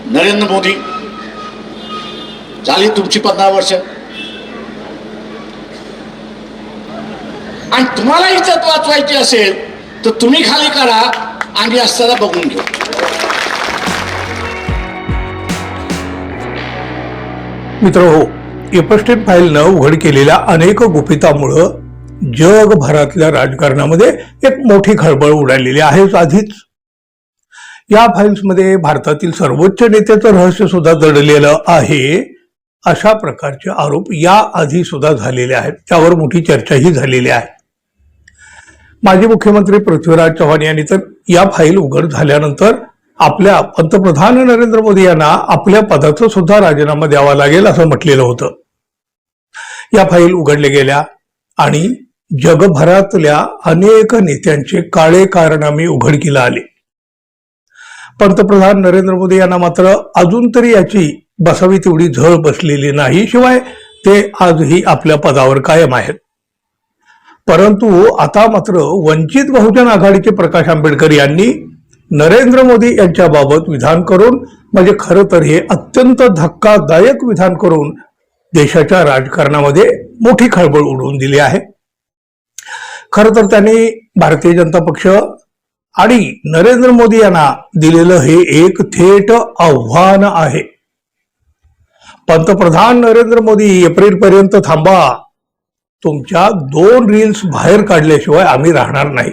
नरेंद्र मोदी झाली तुमची 15 वर्ष आणि तुम्हाला इज्जत वाचवायची असेल तर तुम्ही खाली करा, आम्ही असताना बघून घेऊ. मित्र हो, एपस्टेट फाईलनं उघड केलेल्या अनेक गुपितामुळं जगभरातल्या राजकारणामध्ये एक मोठी खळबळ उडालेली आहेच आधीच. या फाईल्समध्ये भारतातील सर्वोच्च नेत्याचं रहस्य सुद्धा दडलेलं आहे, अशा प्रकारचे आरोप या आधी सुद्धा झालेले आहेत. त्यावर मोठी चर्चाही झालेली आहे. माजी मुख्यमंत्री पृथ्वीराज चव्हाण यांनी तर या फाईल उघड झाल्यानंतर आपल्या पंतप्रधान नरेंद्र मोदी यांना आपल्या पदाचा सुद्धा राजीनामा द्यावा लागेल असं म्हटलेलं होतं. या फाईल उघडल्या गेल्या आणि जगभरातल्या अनेक नेत्यांचे काळे कारनामे उघडकीला आले. पंतप्रधान नरेंद्र मोदी यांना मात्र अजून तरी याची बसावी तेवढी झळ बसलेली नाही. शिवाय ते आजही आपल्या पदावर कायम आहेत. परंतु आता मात्र वंचित बहुजन आघाडीचे प्रकाश आंबेडकर यांनी नरेंद्र मोदी यांच्याबाबत विधान करून, म्हणजे खरं तर हे अत्यंत धक्कादायक विधान करून देशाच्या राजकारणामध्ये मोठी खळबळ उडवून दिली आहे. खरं तर त्यांनी भारतीय जनता पक्ष आणि नरेंद्र मोदी यांना दिलेलं हे एक थेट आव्हान आहे. पंतप्रधान नरेंद्र मोदी एप्रिलपर्यंत थांबा, तुमच्या 2 रील्स बाहेर काढल्याशिवाय आम्ही राहणार नाही,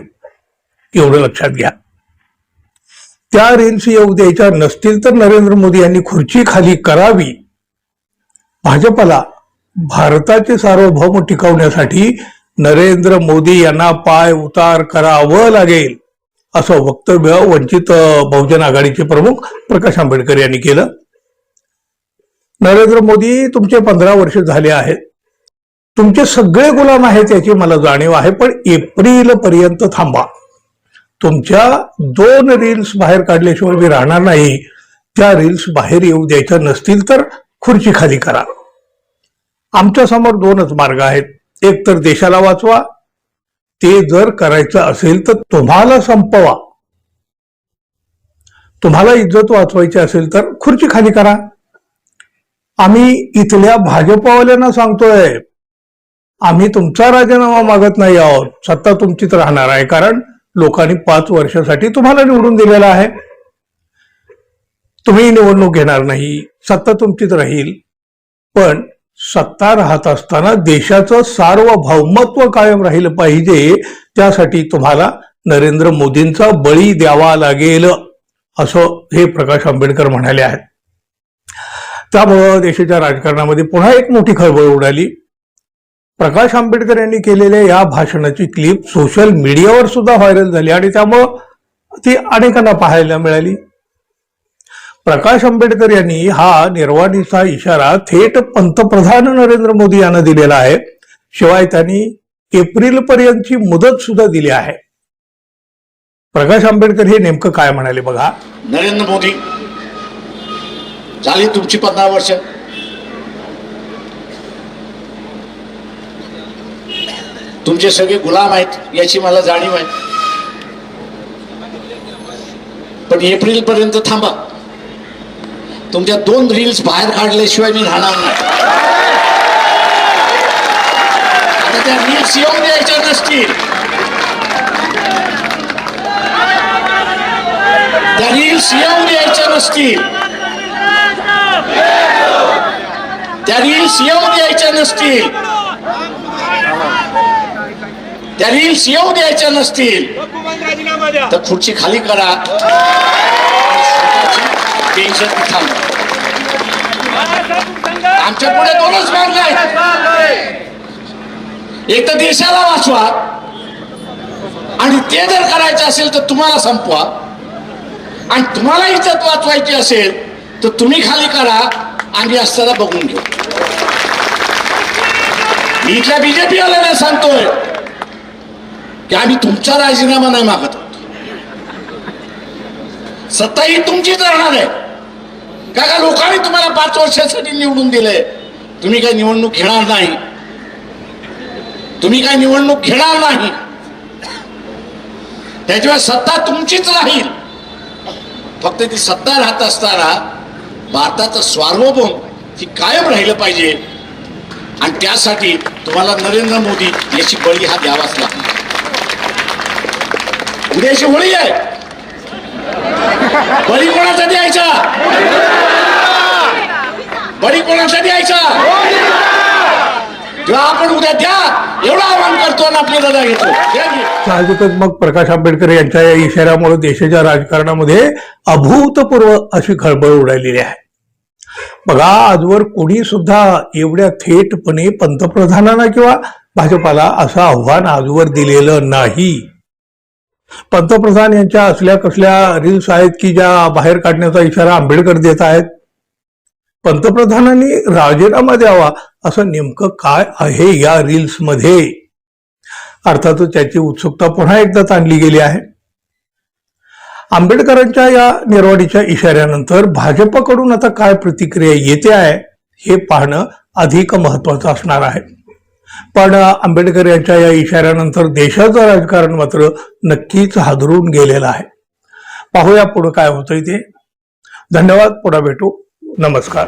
एवढं लक्षात घ्या. त्या रील्स येऊ द्यायच्या नसतील तर नरेंद्र मोदी यांनी खुर्ची खाली करावी. भाजपला भारताचे सार्वभौम टिकवण्यासाठी नरेंद्र मोदी यांना पाय उतार करावं लागेल, असं वक्तव्य वंचित बहुजन आघाडीचे प्रमुख प्रकाश आंबेडकर यांनी केलं. नरेंद्र मोदी तुमचे 15 वर्ष झाले आहेत, तुमचे सगळे गुलाम आहेत याची मला जाणीव आहे, पण एप्रिल पर्यंत थांबा. तुमच्या 2 रील्स बाहेर काढल्याशिवाय मी राहणार नाही. त्या रील्स बाहेर येऊ द्यायच्या नसतील तर खुर्ची खाली करा. आमच्या समोर 2च मार्ग आहेत. एक तर देशाला वाचवा, ते जर करायचं असेल तर तुम्हाला संपवा. तुम्हाला इज्जत वाचवायची असेल तर खुर्ची खाली करा. आम्ही इथल्या भाजपवाल्यांना सांगतोय, आम्ही तुमचा राजीनामा मागत नाही आहोत. सत्ता तुमचीच राहणार आहे, कारण लोकांनी 5 वर्षासाठी तुम्हाला निवडून दिलेलं आहे. तुम्ही निवडणूक घेणार नाही, सत्ता तुमचीच राहील. पण सत्ता राहत असताना देशाचं सार्वभौमत्व कायम राहिलं पाहिजे, त्यासाठी तुम्हाला नरेंद्र मोदींचा बळी द्यावा लागेल, असं हे प्रकाश आंबेडकर म्हणाले आहेत. त्यामुळं देशाच्या राजकारणामध्ये पुन्हा एक मोठी खळबळ उडाली. प्रकाश आंबेडकर यांनी केलेल्या या भाषणाची क्लिप सोशल मीडियावर सुद्धा व्हायरल झाली आणि त्यामुळं ती अनेकांना पाहायला मिळाली. प्रकाश आंबेडकर यांनी हा निर्वाणीचा इशारा थेट पंतप्रधान नरेंद्र मोदी यांना दिलेला आहे. शिवाय त्यांनी एप्रिल पर्यंतची मुदत सुद्धा दिली आहे. प्रकाश आंबेडकर हे नेमकं काय म्हणाले बघा. नरेंद्र मोदी झाली तुमची 15 वर्ष, तुमचे सगळे गुलाम आहेत याची मला जाणीव आहे, पण एप्रिल पर्यंत थांबा. तुमच्या 2 रील्स बाहेर काढल्याशिवाय मी राहणार नाही. आता त्या रील्स येऊन द्यायच्या नसतील, त्या रील्स येऊ द्यायच्या नसतील, त्या रील्स येऊ द्यायच्या नसतील, त्या रील्स येऊ द्यायच्या नसतील तर खुर्ची खाली करा, टेन्शन थांबा. आमच्या पुढे 2च मार्ग आहेत. एक तर देशाला वाचवा, आणि ते जर करायचं असेल तर तुम्हाला संपवा, आणि तुम्हाला इज्जत वाचवायची असेल तर तुम्ही खाली करा, आम्ही असताना बघून घेऊ. मी इथल्या बीजेपी वाल्यांना सांगतोय की आम्ही तुमचा राजीनामा नाही मागत आहोत. सत्ता ही तुमचीच राहणार आहे. का लोकांनी तुम्हाला 5 वर्षासाठी निवडून दिले, तुम्ही काही निवडणूक घेणार नाही, तुम्ही काही निवडणूक घेणार नाही, त्याच्यामुळे सत्ता तुमचीच राहील. फक्त ती सत्ता राहत असताना भारताचं सार्वभौम ही कायम राहिलं पाहिजे आणि त्यासाठी तुम्हाला नरेंद्र मोदी याची बळी हा द्यावाच लागणार. उद्याची होळी आहे, बळी कोणाचा द्यायचा? बळी कोणाचा द्यायचा? जेव्हा आपण उद्या द्या एवढं आवाहन करतो आणि आपली रजा घेतो. साहजिकच मग प्रकाश आंबेडकर यांच्या या इशाऱ्यामुळे देशाच्या राजकारणामध्ये अभूतपूर्व अशी खळबळ उडालेली आहे. बघा, आजवर कोणी सुद्धा एवढ्या थेटपणे पंतप्रधानांना किंवा भाजपाला असं आव्हान आजवर दिलेलं नाही. पंतप्रधान यांच्या असल्या कसल्या रील्स आहेत की ज्या बाहेर काढण्याचा इशारा आंबेडकर देत आहेत. पंतप्रधानांनी राजीनामा द्यावा असं नेमकं काय आहे या रील्स मध्ये? अर्थातच त्याची उत्सुकता पुन्हा एकदा ताणली गेली आहे. आंबेडकरांच्या या निर्वाडीच्या इशाऱ्यानंतर भाजपकडून आता काय प्रतिक्रिया येते आहे हे पाहणं अधिक महत्वाचं असणार आहे. पण आंबेडकर यांच्या या इशाऱ्यानंतर देशाचं राजकारण मात्र नक्कीच हादरून गेलेलं आहे. पाहूया पुढे काय होतंय ते. धन्यवाद. पुन्हा भेटू. नमस्कार.